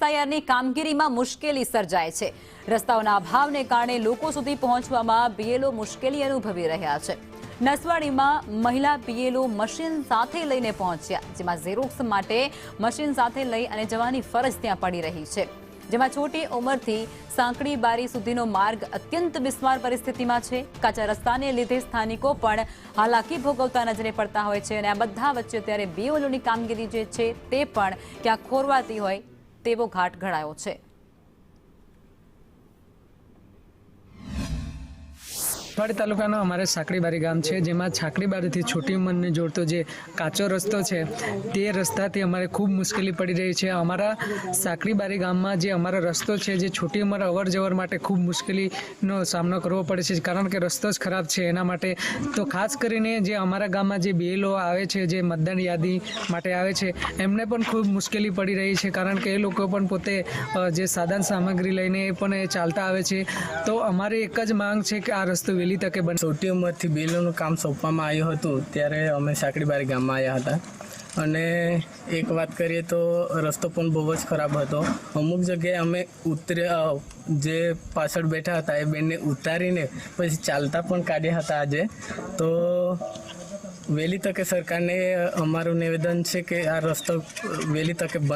એસઆઈઆરની કામગીરીમાં મુશ્કેલી સર્જાય છે। રસ્તાઓના અભાવને કારણે લોકો સુધી પહોંચવામાં બીએલઓ મુશ્કેલી અનુભવી રહ્યા છે। નસવાડીમાં મહિલા બીએલઓ મશીન સાથે લઈને પહોંચ્યા, જેમાં ઝેરોક્સ માટે મશીન સાથે લઈ અને જવાની ફરજ ત્યાં પડી રહી છે, જેમાં છોટી ઉંમરથી સાંકડી બારી સુધીનો માર્ગ અત્યંત બિસ્માર પરિસ્થિતિમાં છે। કાચા રસ્તાને લીધે સ્થાનિકો પણ હાલાકી ભોગવતા નજરે પડતા હોય છે અને આ બધા વચ્ચે ત્યારે બીએલઓની કામગીરી જે છે તે પણ ક્યાંક ખોરવાતી હોય તેવો ઘાટ ઘડાયો છે। નસવાડી તાલુકાનો અમારે સાંકડીબારી ગામ છે, જેમાં છાકડીબારીથી છોટી ઉંમરને જોડતો જે કાચો રસ્તો છે તે રસ્તાથી અમારે ખૂબ મુશ્કેલી પડી રહી છે। અમારા સાંકડીબારી ગામમાં જે અમારો રસ્તો છે જે છોટી ઉંમર અવર જવર માટે ખૂબ મુશ્કેલીનો સામનો કરવો પડે છે, કારણ કે રસ્તો જ ખરાબ છે। એના માટે તો ખાસ કરીને જે અમારા ગામમાં જે બીએલઓ આવે છે, જે મતદાન યાદી માટે આવે છે, એમને પણ ખૂબ મુશ્કેલી પડી રહી છે, કારણ કે એ લોકો પણ પોતે જે સાધન સામગ્રી લઈને એ પણ ચાલતા આવે છે। તો અમારી એક જ માંગ છે કે આ રસ્તો વહેલી તકે બને। છોટી ઉંમરથી બીએલઓનું કામ સોંપવામાં આવ્યું હતું ત્યારે અમે સાંકડીબારી ગામમાં આવ્યા હતા અને એક વાત કરીએ તો રસ્તો પણ બહુ જ ખરાબ હતો। અમુક જગ્યાએ અમે જે પાછળ બેઠા હતા એ બેનને ઉતારીને પછી ચાલતા પણ કાઢ્યા હતા આજે। તો વહેલી તકે સરકારને અમારું નિવેદન છે કે આ રસ્તો વહેલી તકે